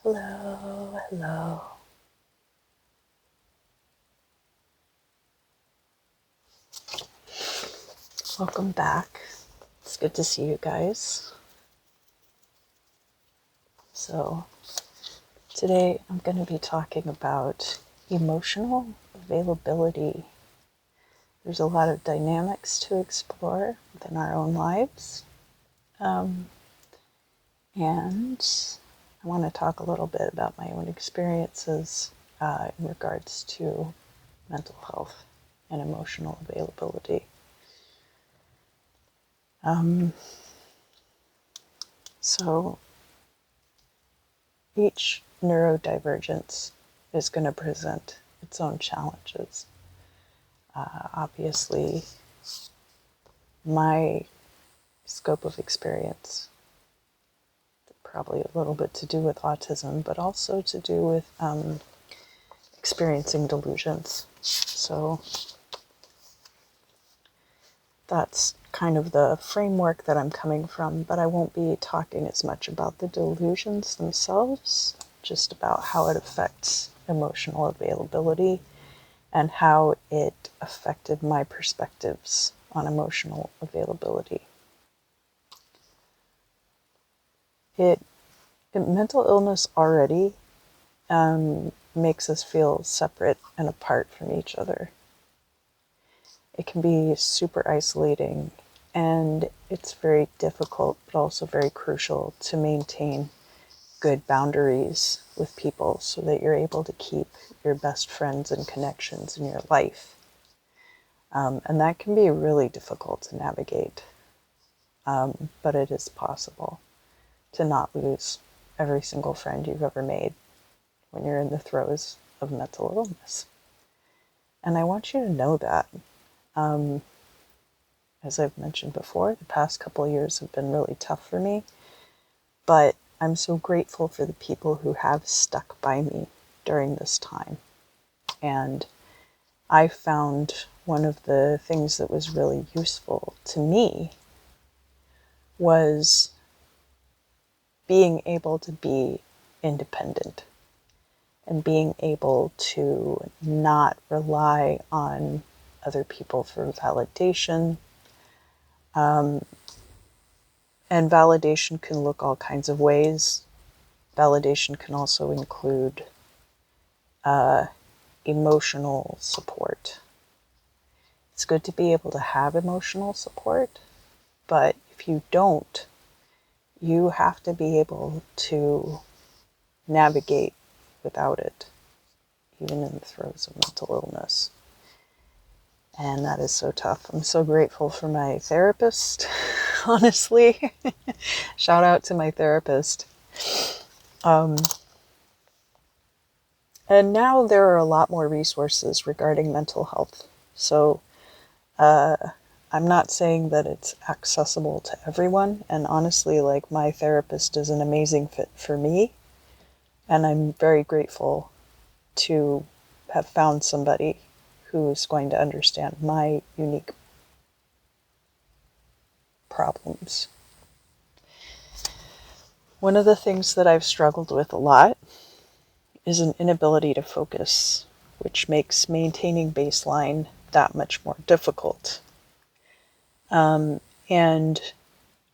Hello, hello. Welcome back. It's good to see you guys. So, today I'm going to be talking about emotional availability. There's a lot of dynamics to explore within our own lives. And I want to talk a little bit about my own experiences in regards to mental health and emotional availability. So each neurodivergence is going to present its own challenges. Obviously, my scope of experience, probably a little bit to do with autism, but also to do with experiencing delusions. So that's kind of the framework that I'm coming from, but I won't be talking as much about the delusions themselves, just about how it affects emotional availability and how it affected my perspectives on emotional availability. Mental illness already makes us feel separate and apart from each other. It can be super isolating, and it's very difficult, but also very crucial to maintain good boundaries with people so that you're able to keep your best friends and connections in your life. And that can be really difficult to navigate, but it is possible to not lose every single friend you've ever made when you're in the throes of mental illness. And I want you to know that. As I've mentioned before, the past couple of years have been really tough for me, but I'm so grateful for the people who have stuck by me during this time. And I found one of the things that was really useful to me was being able to be independent and being able to not rely on other people for validation. And validation can look all kinds of ways. Validation can also include emotional support. It's good to be able to have emotional support, but if you don't, you have to be able to navigate without it, even in the throes of mental illness. And that is so tough. I'm so grateful for my therapist, honestly. Shout out to my therapist. And now there are a lot more resources regarding mental health. So I'm not saying that it's accessible to everyone. And honestly, like, my therapist is an amazing fit for me. And I'm very grateful to have found somebody who's going to understand my unique problems. One of the things that I've struggled with a lot is an inability to focus, which makes maintaining baseline that much more difficult. And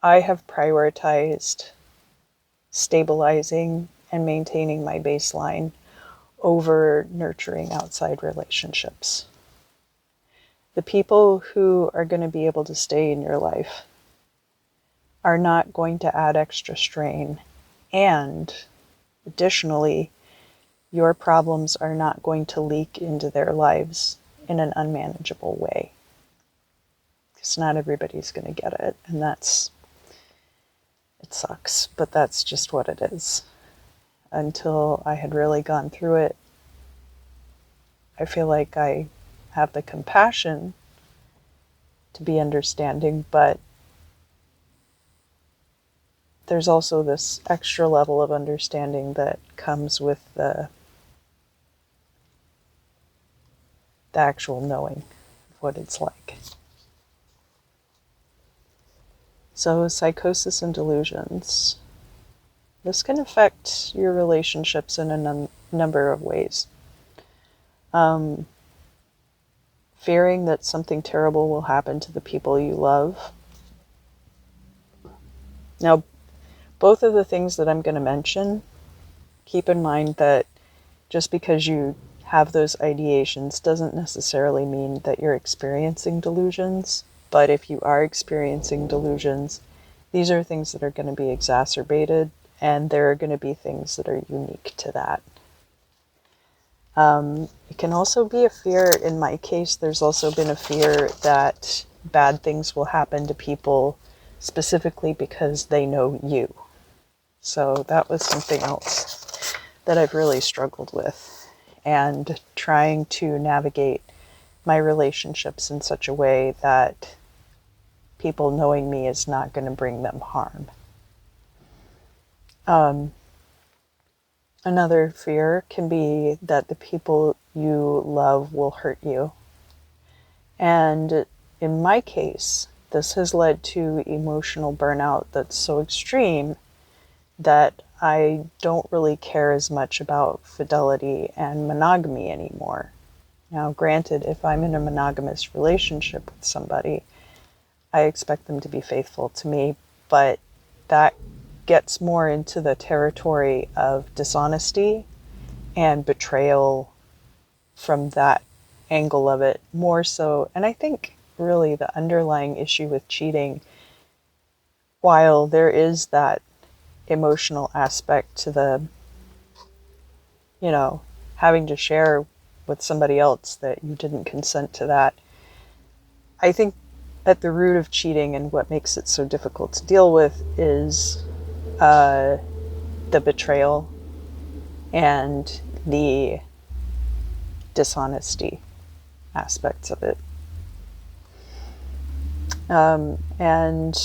I have prioritized stabilizing and maintaining my baseline over nurturing outside relationships. The people who are going to be able to stay in your life are not going to add extra strain, and additionally, your problems are not going to leak into their lives in an unmanageable way. Because not everybody's going to get it, and it sucks, but that's just what it is. Until I had really gone through it, I feel like I have the compassion to be understanding, but there's also this extra level of understanding that comes with the actual knowing of what it's like. So psychosis and delusions this can affect your relationships in a number of ways. Fearing that something terrible will happen to the people you love. Now, both of the things that I'm going to mention, keep in mind that just because you have those ideations doesn't necessarily mean that you're experiencing delusions. But if you are experiencing delusions, these are things that are going to be exacerbated, and there are going to be things that are unique to that. It can also be a fear, in my case, there's also been a fear that bad things will happen to people specifically because they know you. So that was something else that I've really struggled with, and trying to navigate my relationships in such a way that people knowing me is not going to bring them harm. Another fear can be that the people you love will hurt you. And in my case, this has led to emotional burnout that's so extreme that I don't really care as much about fidelity and monogamy anymore. Now, granted, if I'm in a monogamous relationship with somebody, I expect them to be faithful to me, but that gets more into the territory of dishonesty and betrayal from that angle of it more so. And I think really the underlying issue with cheating, while there is that emotional aspect to the, having to share with somebody else that you didn't consent to that, I think at the root of cheating and what makes it so difficult to deal with is the betrayal and the dishonesty aspects of it. And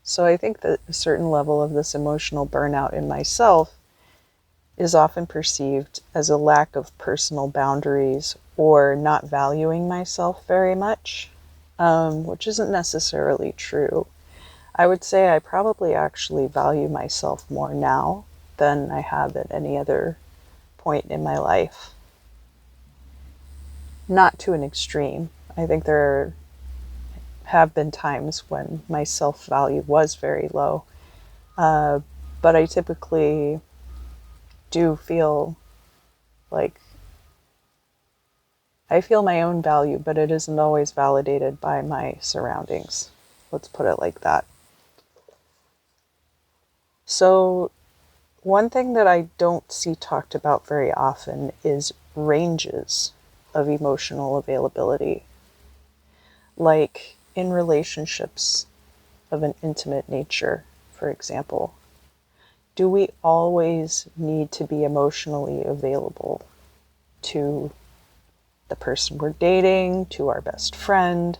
so I think that a certain level of this emotional burnout in myself is often perceived as a lack of personal boundaries or not valuing myself very much, which isn't necessarily true. I would say I probably actually value myself more now than I have at any other point in my life. Not to an extreme. I think there have been times when my self-value was very low, but I typically do feel like I feel my own value, but it isn't always validated by my surroundings. Let's put it like that. So one thing that I don't see talked about very often is ranges of emotional availability. Like in relationships of an intimate nature, for example, do we always need to be emotionally available to the person we're dating, to our best friend?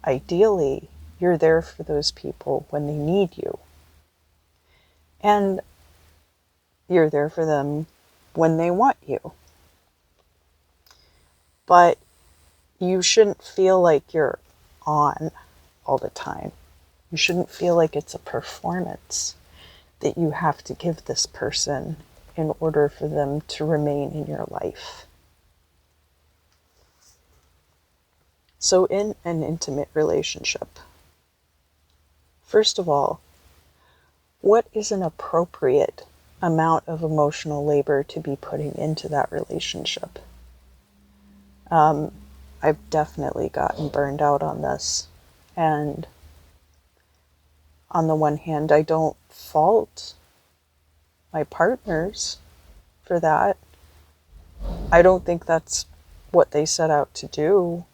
Ideally, you're there for those people when they need you. And you're there for them when they want you. But you shouldn't feel like you're on all the time. You shouldn't feel like it's a performance that you have to give this person in order for them to remain in your life. So in an intimate relationship, first of all, what is an appropriate amount of emotional labor to be putting into that relationship? I've definitely gotten burned out on this. And on the one hand, I don't fault my partners for that. I don't think that's what they set out to do,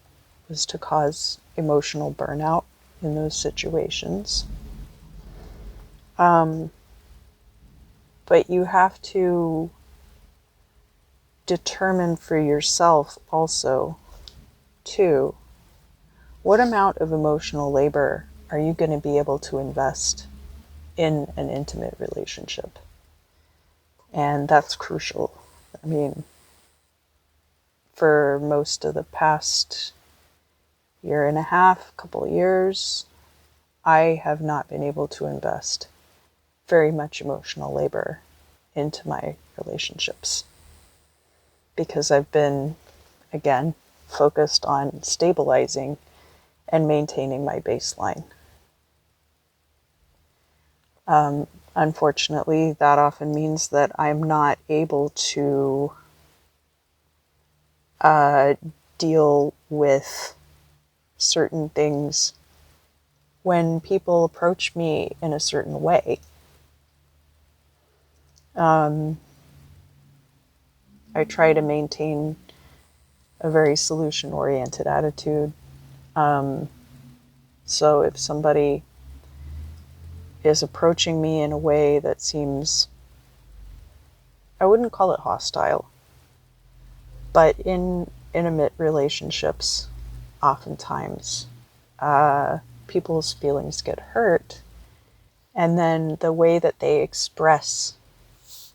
was to cause emotional burnout in those situations. But you have to determine for yourself also, too, what amount of emotional labor are you going to be able to invest in an intimate relationship? And that's crucial. I mean, for most of the past year and a half, couple of years, I have not been able to invest very much emotional labor into my relationships because I've been, again, focused on stabilizing and maintaining my baseline. Unfortunately, that often means that I'm not able to deal with certain things when people approach me in a certain way. I try to maintain a very solution-oriented attitude. So if somebody is approaching me in a way that seems, I wouldn't call it hostile, but in intimate relationships, oftentimes people's feelings get hurt, and then the way that they express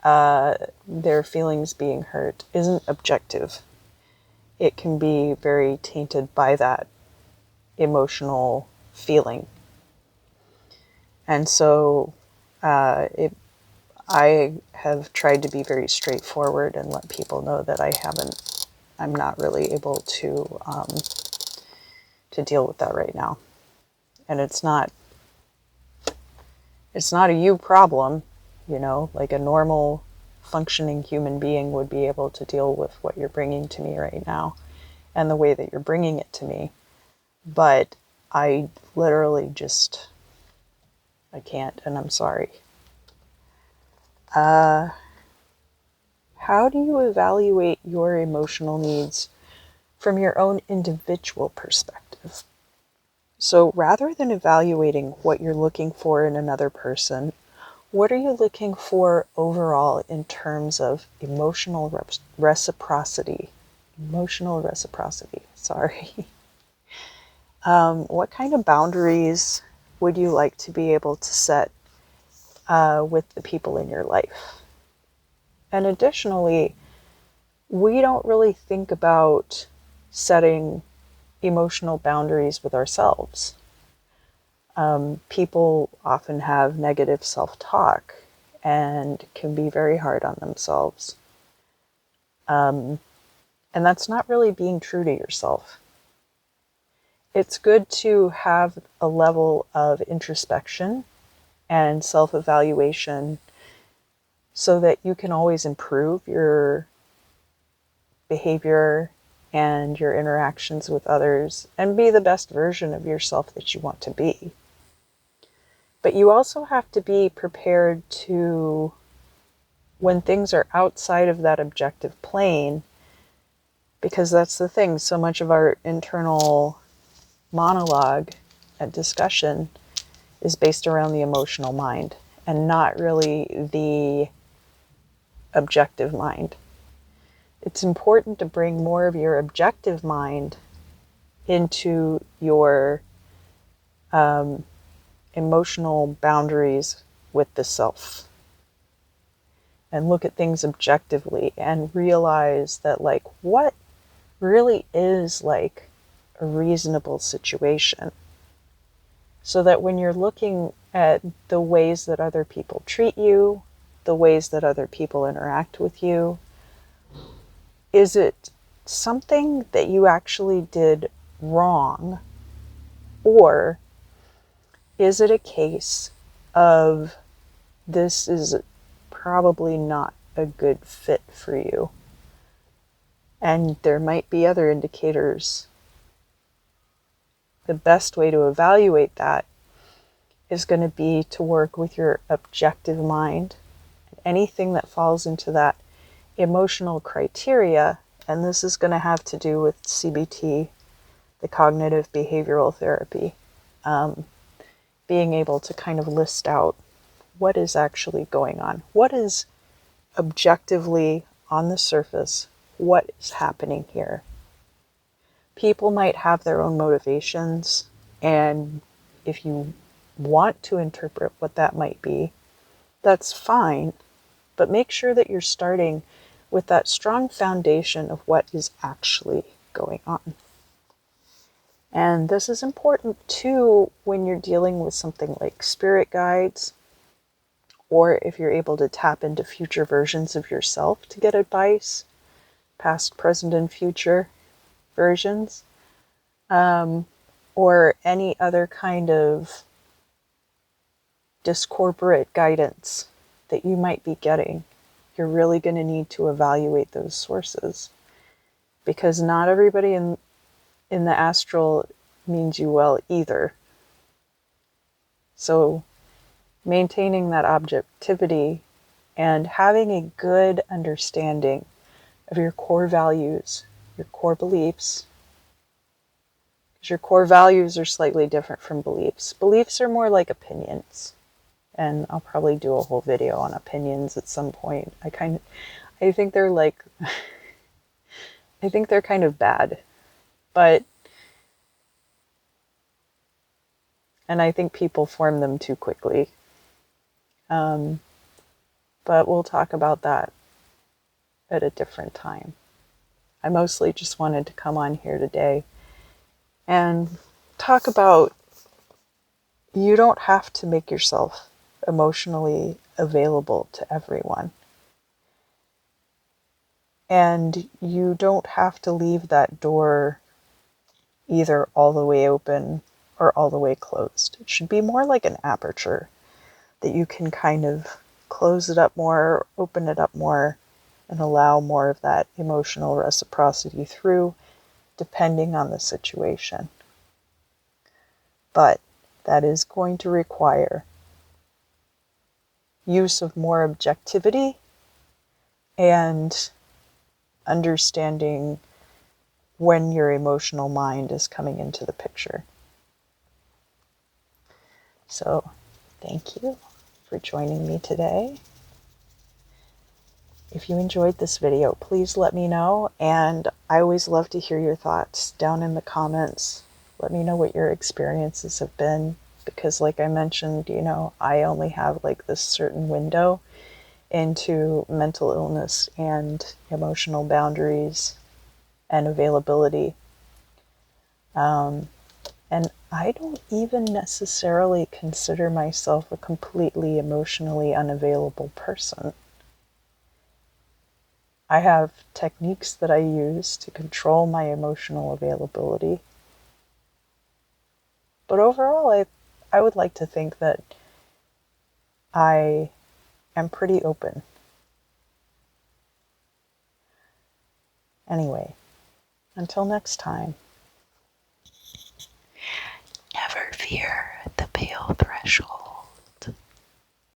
their feelings being hurt isn't objective. It can be very tainted by that emotional feeling. And so I have tried to be very straightforward and let people know that I'm not really able to deal with that right now. And it's not a you problem, like a normal functioning human being would be able to deal with what you're bringing to me right now and the way that you're bringing it to me. But I literally I can't, and I'm sorry. How do you evaluate your emotional needs from your own individual perspective? So rather than evaluating what you're looking for in another person, what are you looking for overall in terms of emotional reciprocity? Emotional reciprocity, sorry. What kind of boundaries would you like to be able to set with the people in your life? And additionally, we don't really think about setting emotional boundaries with ourselves. People often have negative self-talk and can be very hard on themselves. And that's not really being true to yourself. It's good to have a level of introspection and self-evaluation so that you can always improve your behavior and your interactions with others and be the best version of yourself that you want to be. But you also have to be prepared to, when things are outside of that objective plane, because that's the thing, so much of our internal monologue and discussion is based around the emotional mind and not really the objective mind. It's important to bring more of your objective mind into your emotional boundaries with the self and look at things objectively and realize that, like, what really is like a reasonable situation, so that when you're looking at the ways that other people treat you, the ways that other people interact with you, is it something that you actually did wrong, or is it a case of this is probably not a good fit for you? And there might be other indicators. The best way to evaluate that is going to be to work with your objective mind. Anything that falls into that emotional criteria, and this is going to have to do with CBT, the cognitive behavioral therapy, being able to kind of list out what is actually going on. What is objectively on the surface? What is happening here? People might have their own motivations, and if you want to interpret what that might be, that's fine, but make sure that you're starting with that strong foundation of what is actually going on. And this is important too when you're dealing with something like spirit guides or if you're able to tap into future versions of yourself to get advice, past, present, and future versions, or any other kind of discorporate guidance that you might be getting, you're really going to need to evaluate those sources, because not everybody in the astral means you well either. So maintaining that objectivity and having a good understanding of your core values, your core beliefs, because your core values are slightly different from beliefs. Beliefs are more like opinions. And I'll probably do a whole video on opinions at some point. I think they're like, I think they're kind of bad, and I think people form them too quickly. But we'll talk about that at a different time. I mostly just wanted to come on here today and talk about, you don't have to make yourself emotionally available to everyone. And you don't have to leave that door either all the way open or all the way closed. It should be more like an aperture that you can kind of close it up more, open it up more, and allow more of that emotional reciprocity through, depending on the situation. But that is going to require use of more objectivity and understanding when your emotional mind is coming into the picture. So, thank you for joining me today. If you enjoyed this video, please let me know, and I always love to hear your thoughts down in the comments. Let me know what your experiences have been, because like I mentioned, I only have like this certain window into mental illness and emotional boundaries and availability. And I don't even necessarily consider myself a completely emotionally unavailable person. I have techniques that I use to control my emotional availability. But overall, I would like to think that I am pretty open. Anyway, until next time. Never fear the pale threshold.